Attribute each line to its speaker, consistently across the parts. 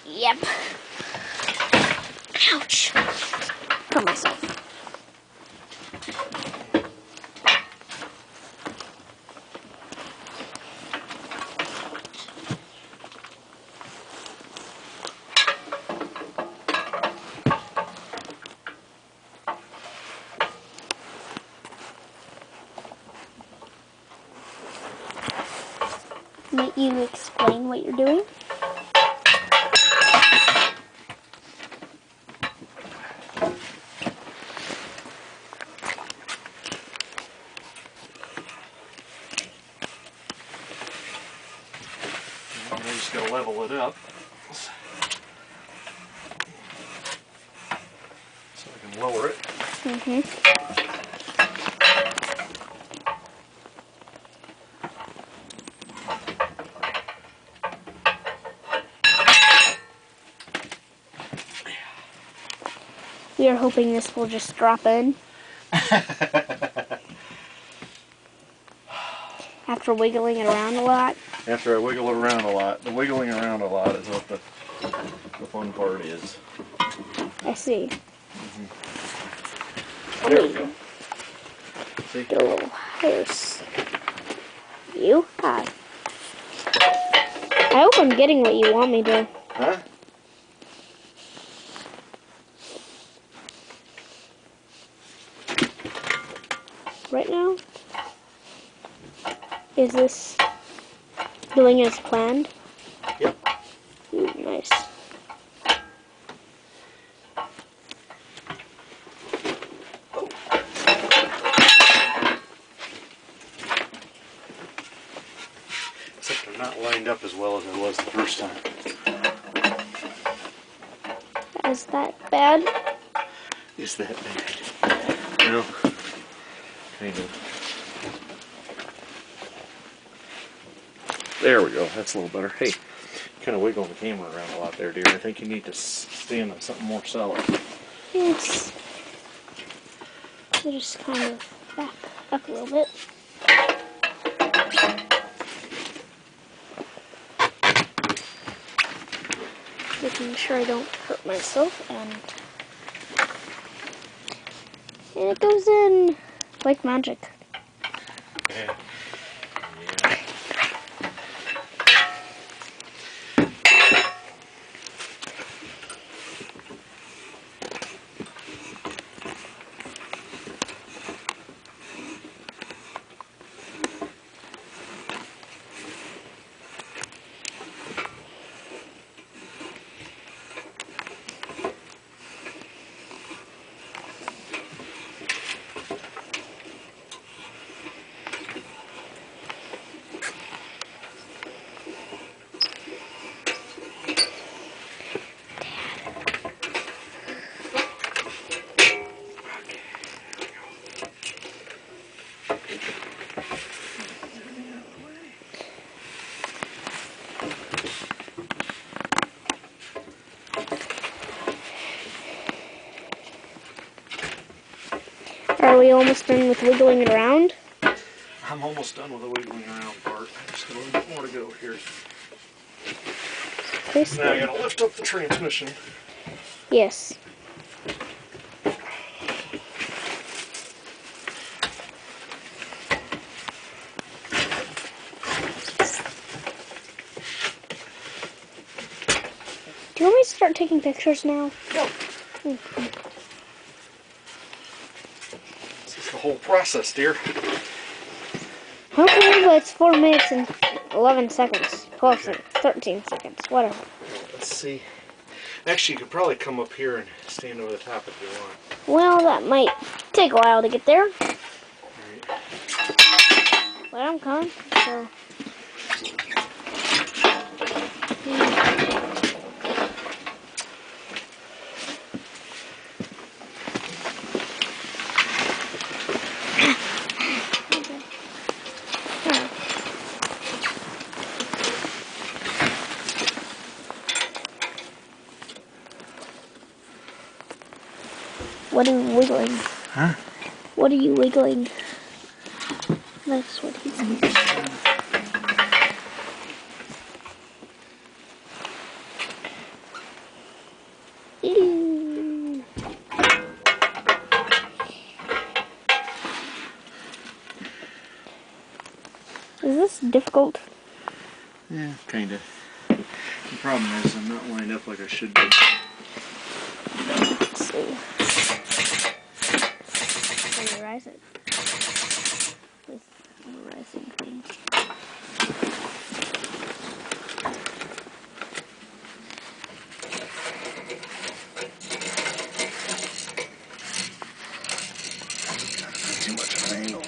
Speaker 1: Yep. Ouch. Hurt myself. Might you explain what you're doing?
Speaker 2: I'm just going to level it up so I can lower it.
Speaker 1: We are hoping this will just drop in. After wiggling it around a lot.
Speaker 2: After I wiggle it around a lot. The wiggling around a lot is what the fun part is.
Speaker 1: I see.
Speaker 2: There we go. See?
Speaker 1: Get a little higher. You? Hi. I hope I'm getting what you want me to.
Speaker 2: Huh?
Speaker 1: Right now? Is this doing as planned?
Speaker 2: Yep.
Speaker 1: Ooh, nice.
Speaker 2: Except I'm not lined up as well as I was the first time.
Speaker 1: Is that bad?
Speaker 2: Is that bad? No. Kind of. There we go. That's a little better. Hey, kind of wiggling the camera around a lot there, dear. I think you need to stand on something more solid.
Speaker 1: Yes. So just kind of back up a little bit. Making sure I don't hurt myself, and it goes in like magic.
Speaker 2: Yeah.
Speaker 1: Are we almost done with wiggling it around?
Speaker 2: I'm almost done with the wiggling around part. Just a little bit more to go here. Now I gotta lift up the transmission.
Speaker 1: Yes. Do you want me to start taking pictures now?
Speaker 2: No. This is the whole process, dear.
Speaker 1: Okay, but it's 4 minutes and 11 seconds. 12 seconds. 13 seconds. Whatever.
Speaker 2: Let's see. Actually, you could probably come up here and stand over the top if you want.
Speaker 1: Well, that might take a while to get there.
Speaker 2: Alright.
Speaker 1: But I'm coming, so... What are you wiggling?
Speaker 2: Huh?
Speaker 1: What are you wiggling? That's what he's saying. Ew. Is this difficult?
Speaker 2: Yeah, kinda. The problem is I'm not lined up like I should be.
Speaker 1: Let's see. Let me rise it. This rising thing.
Speaker 2: Too much of an angle.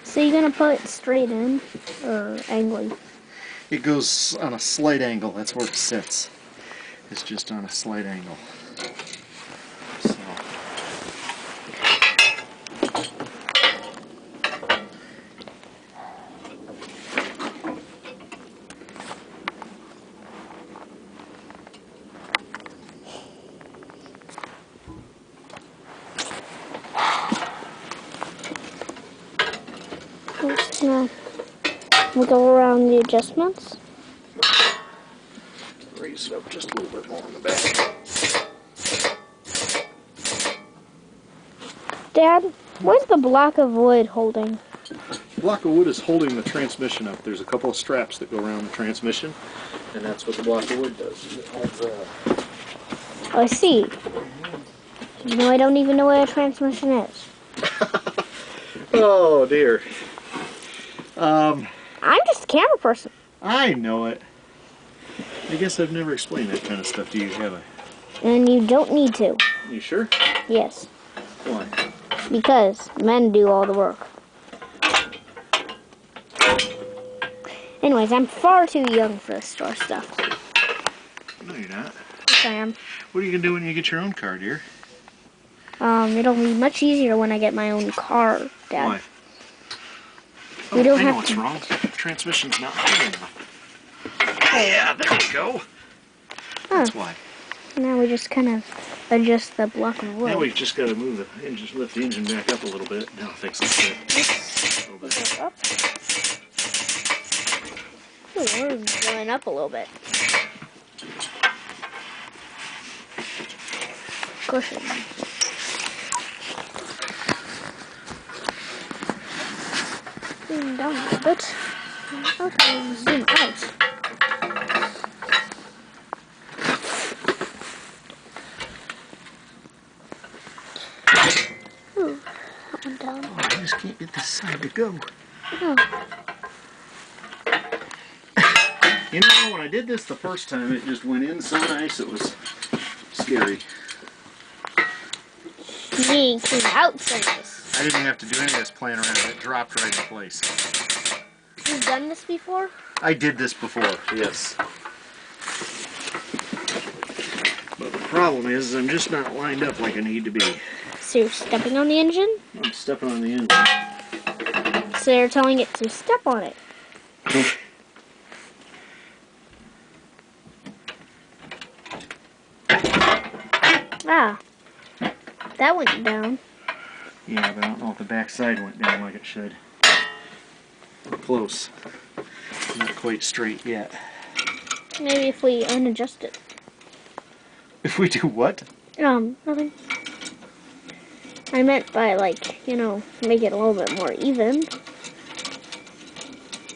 Speaker 1: So you're gonna put it straight in or angling?
Speaker 2: It goes on a slight angle. That's where it sits. It's just on a slight angle. So.
Speaker 1: We'll go around the adjustments.
Speaker 2: Raise it up just a little bit more on the back.
Speaker 1: Dad, where's the block of wood holding?
Speaker 2: The block of wood is holding the transmission up. There's a couple of straps that go around the transmission, and that's what the block of wood does. It holds,
Speaker 1: Oh, I see. You know, I don't even know what a transmission is.
Speaker 2: Oh dear.
Speaker 1: I'm just a camera person.
Speaker 2: I know it. I guess I've never explained that kind of stuff to you, have I?
Speaker 1: And you don't need to.
Speaker 2: You sure?
Speaker 1: Yes.
Speaker 2: Why?
Speaker 1: Because men do all the work. Anyways, I'm far too young for this store stuff.
Speaker 2: No, you're not.
Speaker 1: Yes, I am.
Speaker 2: What are you going to do when you get your own car, dear?
Speaker 1: It'll be much easier when I get my own car, Dad.
Speaker 2: Why?
Speaker 1: We don't
Speaker 2: I know
Speaker 1: have
Speaker 2: what's
Speaker 1: to...
Speaker 2: wrong. The transmission's not holding enough. Yeah, there you go. That's why.
Speaker 1: Now we just kind of adjust the block of wood.
Speaker 2: Now we've just got to move the engine, lift the engine back up a little bit. Now things will fit. A little bit.
Speaker 1: Go up. Ooh, we're going up a little bit. Cushion. Zoom down a little bit. Okay, zoom out. Ooh, that one down.
Speaker 2: Oh, I just can't get this side to go.
Speaker 1: Oh.
Speaker 2: You know, when I did this the first time, it just went in so nice, it was scary.
Speaker 1: Me came out so nice.
Speaker 2: I didn't have to do any of this playing around. It dropped right in place.
Speaker 1: You've done this before?
Speaker 2: I did this before, yes. But the problem is, I'm just not lined up like I need to be.
Speaker 1: So you're stepping on the engine?
Speaker 2: I'm stepping on the engine.
Speaker 1: So you're telling it to step on it. Ah, that went down.
Speaker 2: Yeah, but I don't know if the back side went down like it should. Close. Not quite straight yet.
Speaker 1: Maybe if we unadjust it.
Speaker 2: If we do what?
Speaker 1: Nothing. I meant by, like, you know, make it a little bit more even.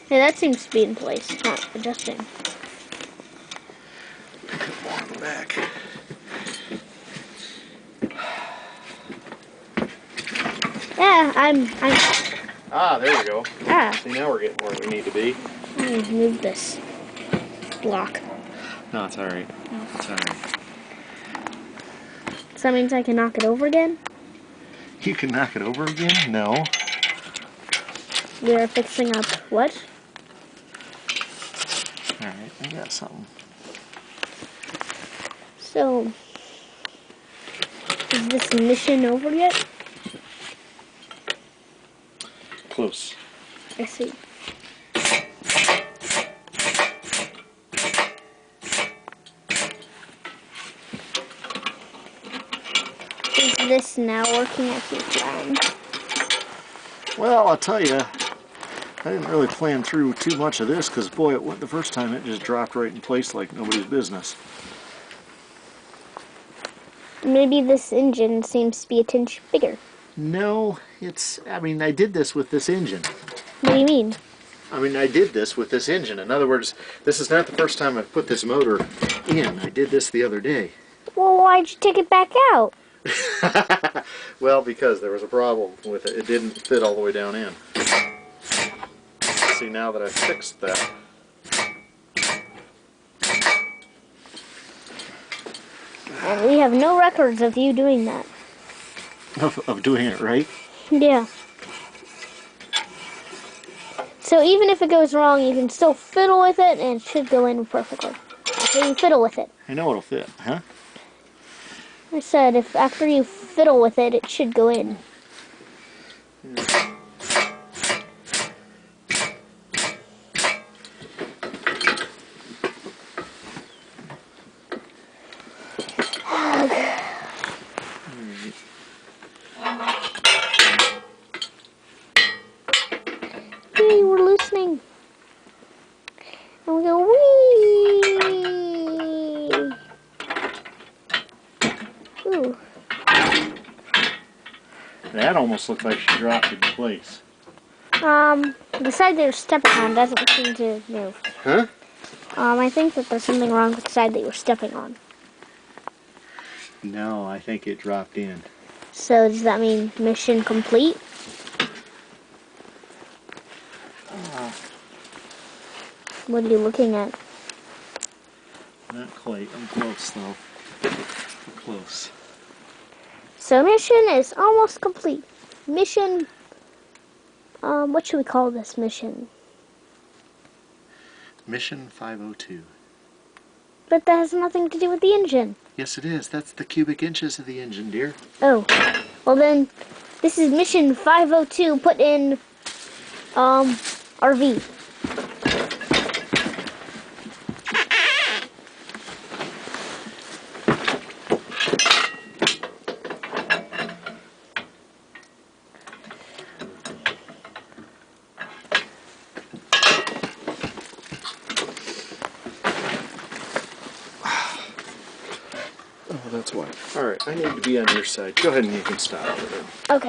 Speaker 1: Hey, that seems to be in place, not adjusting.
Speaker 2: More on the back.
Speaker 1: Yeah, I'm...
Speaker 2: Ah, there we go.
Speaker 1: Ah,
Speaker 2: See, now we're getting where we need to be.
Speaker 1: let me move this block.
Speaker 2: No, it's alright. It's alright.
Speaker 1: So that means I can knock it over again?
Speaker 2: You can knock it over again? No.
Speaker 1: We are fixing up what?
Speaker 2: Alright, I got something.
Speaker 1: So, is this mission over yet?
Speaker 2: Close.
Speaker 1: I see. Is this now working as you planned?
Speaker 2: Well, I'll tell you, I didn't really plan through too much of this because, boy, it went the first time it just dropped right in place like nobody's business.
Speaker 1: Maybe this engine seems to be a tinge bigger.
Speaker 2: No, I mean, I did this with this engine.
Speaker 1: What do you mean?
Speaker 2: I mean, I did this with this engine. In other words, this is not the first time I've put this motor in. I did this the other day.
Speaker 1: Well, why'd you take it back out?
Speaker 2: Well, because there was a problem with it. It didn't fit all the way down in. See, now that I've fixed that.
Speaker 1: And we have no records of you doing that.
Speaker 2: Of doing it right?
Speaker 1: Yeah. So even if it goes wrong, you can still fiddle with it, and it should go in perfectly. After you fiddle with it.
Speaker 2: I know it'll fit, huh?
Speaker 1: I said, if after you fiddle with it, it should go in. Hey, we're loosening. And we go, whee! Ooh.
Speaker 2: That almost looked like she dropped it in place.
Speaker 1: The side that you're stepping on doesn't seem to move.
Speaker 2: Huh?
Speaker 1: I think that there's something wrong with the side that you're stepping on.
Speaker 2: No, I think it dropped in.
Speaker 1: So does that mean mission complete? What are you looking at?
Speaker 2: Not quite. I'm close, though. Close.
Speaker 1: So mission is almost complete. Mission, what should we call this mission?
Speaker 2: Mission 502.
Speaker 1: But that has nothing to do with the engine.
Speaker 2: Yes, it is. That's the cubic inches of the engine, dear.
Speaker 1: Oh, well then, this is mission 502 put in, RV.
Speaker 2: Oh, that's why. All right, I need to be on your side. Go ahead and you can stop.
Speaker 1: Okay.